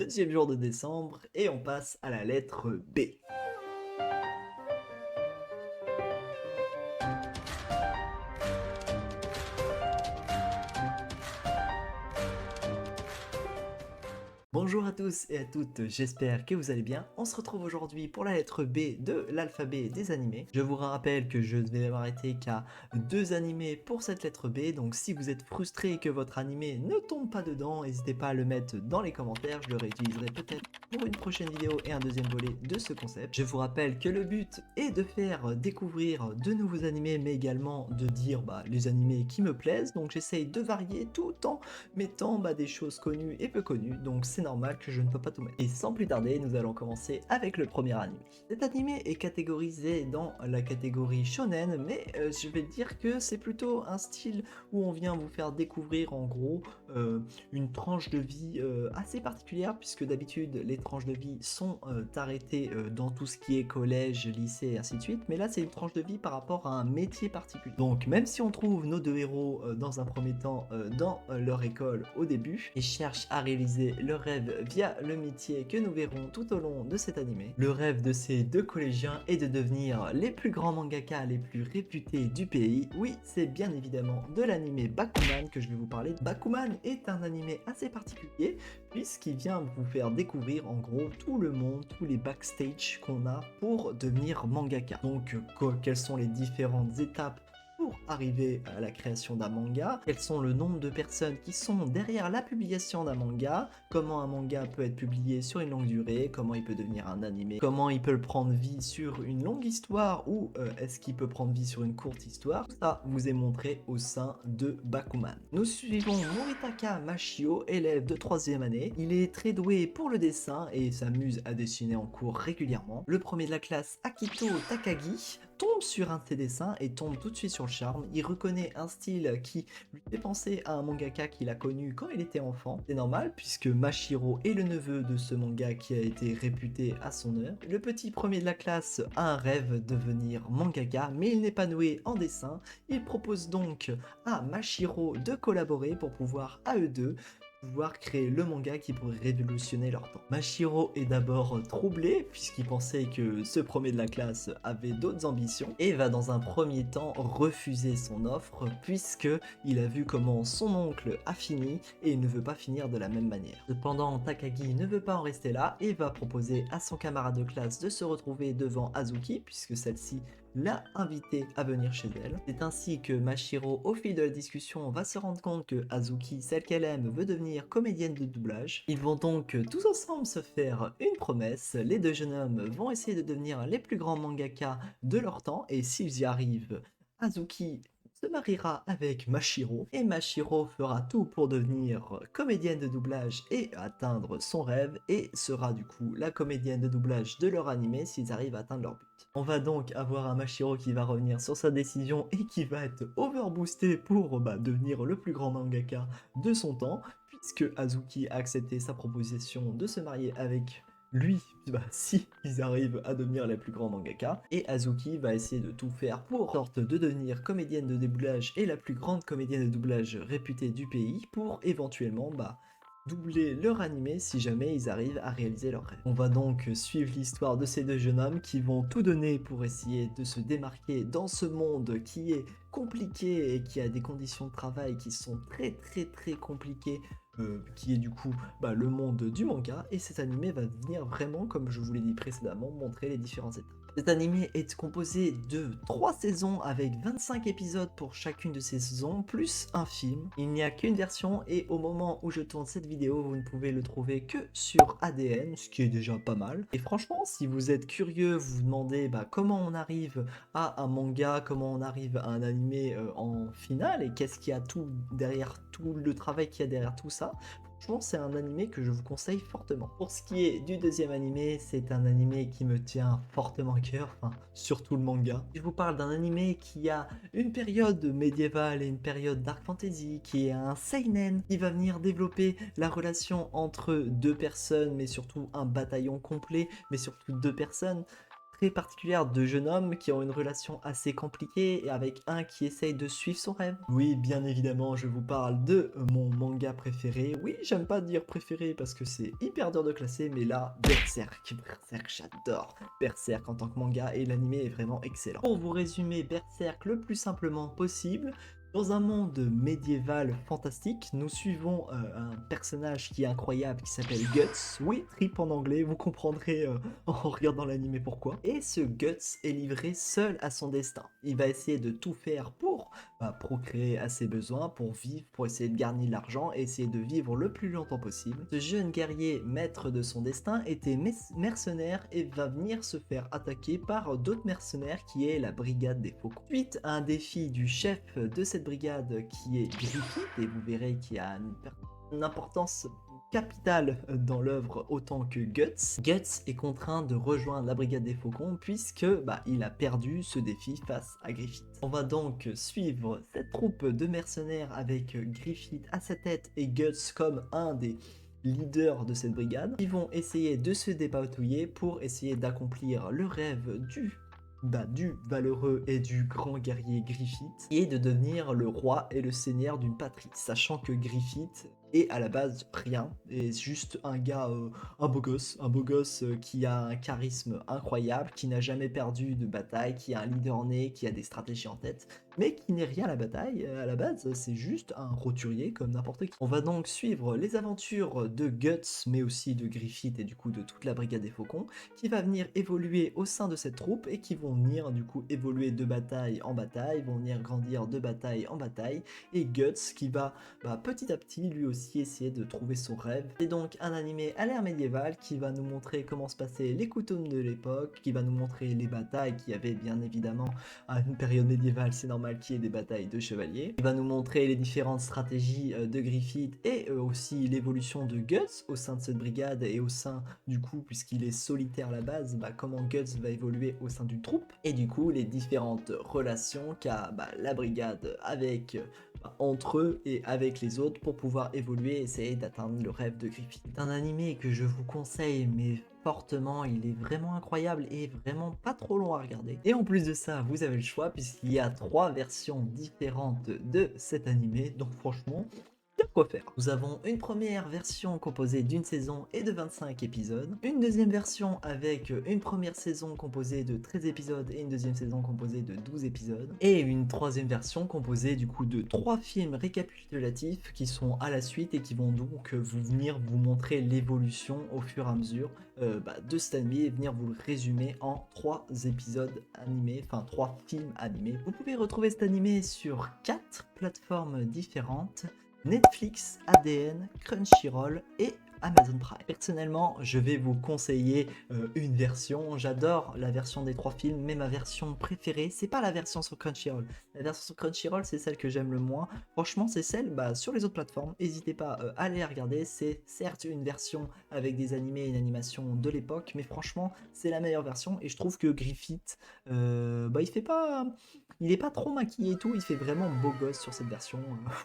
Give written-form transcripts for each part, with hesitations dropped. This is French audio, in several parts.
Deuxième jour de décembre et on passe à la lettre B. Bonjour à tous et à toutes, j'espère que vous allez bien. On se retrouve aujourd'hui pour la lettre B de l'alphabet des animés. Je vous rappelle que je ne vais m'arrêter qu'à 2 animés pour cette lettre B, donc si vous êtes frustré que votre animé ne tombe pas dedans, n'hésitez pas à le mettre dans les commentaires, je le réutiliserai peut-être pour une prochaine vidéo et un deuxième volet de ce concept. Je vous rappelle que le but est de faire découvrir de nouveaux animés, mais également de dire les animés qui me plaisent, donc j'essaye de varier tout en mettant des choses connues et peu connues, donc c'est normal que je ne peux pas tout mettre. Et sans plus tarder, nous allons commencer avec le premier animé. Cet animé est catégorisé dans la catégorie shonen, mais je vais dire que c'est plutôt un style où on vient vous faire découvrir en gros une tranche de vie assez particulière, puisque d'habitude les tranches de vie sont arrêtées dans tout ce qui est collège, lycée et ainsi de suite, mais là c'est une tranche de vie par rapport à un métier particulier. Donc même si on trouve nos deux héros dans un premier temps dans leur école au début, ils cherchent à réaliser leur rêve via le métier que nous verrons tout au long de cet animé. Le rêve de ces deux collégiens est de devenir les plus grands mangaka les plus réputés du pays. Oui, c'est bien évidemment de l'animé Bakuman que je vais vous parler. Bakuman est un animé assez particulier puisqu'il vient vous faire découvrir en gros tout le monde, tous les backstage qu'on a pour devenir mangaka. Donc quelles sont les différentes étapes pour arriver à la création d'un manga, quels sont le nombre de personnes qui sont derrière la publication d'un manga, comment un manga peut être publié sur une longue durée, comment il peut devenir un animé, comment il peut prendre vie sur une longue histoire ou est-ce qu'il peut prendre vie sur une courte histoire. Tout ça vous est montré au sein de Bakuman. Nous suivons Moritaka Mashio, élève de 3e année. Il est très doué pour le dessin et s'amuse à dessiner en cours régulièrement. Le premier de la classe, Akito Takagi, tombe sur un de ses dessins et tombe tout de suite sur le charme. Il reconnaît un style qui lui fait penser à un mangaka qu'il a connu quand il était enfant. C'est normal puisque Mashiro est le neveu de ce manga qui a été réputé à son heure. Le petit premier de la classe a un rêve de devenir mangaka, mais il n'est pas doué en dessin. Il propose donc à Mashiro de collaborer pour pouvoir à eux deux pouvoir créer le manga qui pourrait révolutionner leur temps. Mashiro est d'abord troublé puisqu'il pensait que ce premier de la classe avait d'autres ambitions et va dans un premier temps refuser son offre puisque il a vu comment son oncle a fini et il ne veut pas finir de la même manière. Cependant, Takagi ne veut pas en rester là et va proposer à son camarade de classe de se retrouver devant Azuki puisque celle-ci l'a invité à venir chez elle. C'est ainsi que Mashiro, au fil de la discussion, va se rendre compte que Azuki, celle qu'elle aime, veut devenir comédienne de doublage. Ils vont donc tous ensemble se faire une promesse. Les deux jeunes hommes vont essayer de devenir les plus grands mangaka de leur temps et s'ils y arrivent, Azuki se mariera avec Mashiro et Mashiro fera tout pour devenir comédienne de doublage et atteindre son rêve et sera du coup la comédienne de doublage de leur animé s'ils arrivent à atteindre leur but. On va donc avoir un Mashiro qui va revenir sur sa décision et qui va être overboosté pour devenir le plus grand mangaka de son temps puisque Azuki a accepté sa proposition de se marier avec lui, si ils arrivent à devenir les plus grands mangaka, et Azuki va essayer de tout faire pour sorte de devenir comédienne de doublage et la plus grande comédienne de doublage réputée du pays pour éventuellement doubler leur animé si jamais ils arrivent à réaliser leur rêve. On va donc suivre l'histoire de ces deux jeunes hommes qui vont tout donner pour essayer de se démarquer dans ce monde qui est compliqué et qui a des conditions de travail qui sont très compliquées, qui est du coup le monde du manga, et cet animé va venir vraiment, comme je vous l'ai dit précédemment, montrer les différentes étapes. Cet animé est composé de 3 saisons avec 25 épisodes pour chacune de ces saisons, plus un film. Il n'y a qu'une version et au moment où je tourne cette vidéo, vous ne pouvez le trouver que sur ADN, ce qui est déjà pas mal. Et franchement, si vous êtes curieux, vous vous demandez comment on arrive à un manga, comment on arrive à un animé en finale et qu'est-ce qu'il y a tout derrière, tout le travail qu'il y a derrière tout ça, franchement, c'est un animé que je vous conseille fortement. Pour ce qui est du deuxième animé, c'est un animé qui me tient fortement à cœur, enfin, surtout le manga. Je vous parle d'un animé qui a une période médiévale et une période dark fantasy, qui est un seinen, qui va venir développer la relation entre deux personnes, mais surtout un bataillon complet, mais surtout deux personnes. très particulière de jeunes hommes qui ont une relation assez compliquée et avec un qui essaye de suivre son rêve. Oui, bien évidemment, je vous parle de mon manga préféré. Oui, j'aime pas dire préféré parce que c'est hyper dur de classer, mais là, Berserk. Berserk, j'adore Berserk en tant que manga et l'anime est vraiment excellent. Pour vous résumer Berserk le plus simplement possible, dans un monde médiéval fantastique, nous suivons un personnage qui est incroyable qui s'appelle Guts. Oui, Trip en anglais, vous comprendrez en regardant l'anime pourquoi. Et ce Guts est livré seul à son destin. Il va essayer de tout faire pour procréer à ses besoins, pour vivre, pour essayer de gagner de l'argent et essayer de vivre le plus longtemps possible. Ce jeune guerrier maître de son destin était mercenaire et va venir se faire attaquer par d'autres mercenaires qui est la brigade des faucons. Suite à un défi du chef de cette brigade qui est Griffith, et vous verrez qu'il a une importance capitale dans l'œuvre autant que Guts. Guts est contraint de rejoindre la brigade des faucons puisque il a perdu ce défi face à Griffith. On va donc suivre cette troupe de mercenaires avec Griffith à sa tête et Guts comme un des leaders de cette brigade. Ils vont essayer de se dépatouiller pour essayer d'accomplir le rêve du valeureux et du grand guerrier Griffith, et de devenir le roi et le seigneur d'une patrie, sachant que Griffith est à la base rien, et juste un gars, un beau gosse qui a un charisme incroyable, qui n'a jamais perdu de bataille, qui a un leader né, qui a des stratégies en tête, mais qui n'est rien à la bataille. À la base, c'est juste un roturier comme n'importe qui. On va donc suivre les aventures de Guts, mais aussi de Griffith et du coup de toute la brigade des faucons, qui va venir évoluer au sein de cette troupe et qui vont venir du coup évoluer de bataille en bataille, vont venir grandir de bataille en bataille, et Guts qui va petit à petit lui aussi essayer de trouver son rêve. C'est donc un animé à l'ère médiévale qui va nous montrer comment se passaient les coutumes de l'époque, qui va nous montrer les batailles qui avaient bien évidemment à une période médiévale, c'est normal qu'il y ait des batailles de chevaliers. Il va nous montrer les différentes stratégies de Griffith et aussi l'évolution de Guts au sein de cette brigade et au sein du coup, puisqu'il est solitaire à la base, comment Guts va évoluer au sein d'une troupe et du coup les différentes relations qu'a la brigade avec entre eux et avec les autres pour pouvoir évoluer et essayer d'atteindre le rêve de Griffith. C'est un animé que je vous conseille mais fortement, il est vraiment incroyable et vraiment pas trop long à regarder. Et en plus de ça, vous avez le choix puisqu'il y a 3 versions différentes de cet animé, donc franchement, il y a quoi faire. Nous avons une première version composée d'une saison et de 25 épisodes, une deuxième version avec une première saison composée de 13 épisodes et une deuxième saison composée de 12 épisodes, et une troisième version composée du coup de 3 films récapitulatifs qui sont à la suite et qui vont donc venir vous montrer l'évolution au fur et à mesure de cet animé et venir vous le résumer en 3 épisodes animés, enfin 3 films animés. Vous pouvez retrouver cet animé sur 4 plateformes différentes: Netflix, ADN, Crunchyroll et Amazon Prime. Personnellement, je vais vous conseiller une version. J'adore la version des 3 films, mais ma version préférée, c'est pas la version sur Crunchyroll. La version sur Crunchyroll, c'est celle que j'aime le moins. Franchement, c'est celle sur les autres plateformes. N'hésitez pas à aller la regarder. C'est certes une version avec des animés et une animation de l'époque, mais franchement, c'est la meilleure version. Et je trouve que Griffith, il est pas trop maquillé et tout. Il fait vraiment beau gosse sur cette version.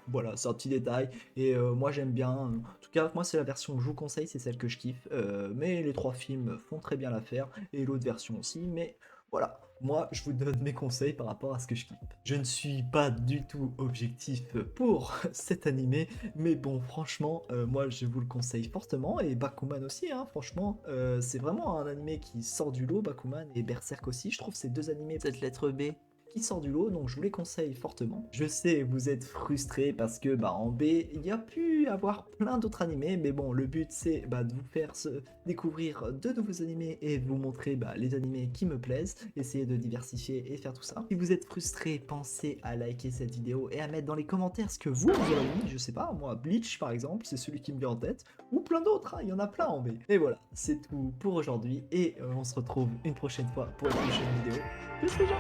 Voilà, c'est un petit détail. Et moi, j'aime bien. En tout cas, moi, c'est la version que je vous conseille, c'est celle que je kiffe. Mais les 3 films font très bien l'affaire. Et l'autre version aussi. Mais voilà, moi je vous donne mes conseils par rapport à ce que je kiffe. Je ne suis pas du tout objectif pour cet animé, mais bon, franchement, moi je vous le conseille fortement, et Bakuman aussi, hein, franchement, c'est vraiment un animé qui sort du lot, Bakuman et Berserk aussi. Je trouve ces 2 animés, cette lettre B, qui sort du lot, donc je vous les conseille fortement. Je sais, vous êtes frustrés parce que en B, il y a pu avoir plein d'autres animés, mais bon, le but c'est de vous faire découvrir de nouveaux animés et vous montrer les animés qui me plaisent, essayer de diversifier et faire tout ça. Si vous êtes frustrés, pensez à liker cette vidéo et à mettre dans les commentaires ce que vous aurez mis, je sais pas, moi, Bleach par exemple, c'est celui qui me vient en tête, ou plein d'autres, hein, il y en a plein en B. Et voilà, c'est tout pour aujourd'hui, et on se retrouve une prochaine fois pour une prochaine vidéo. Plus les gens.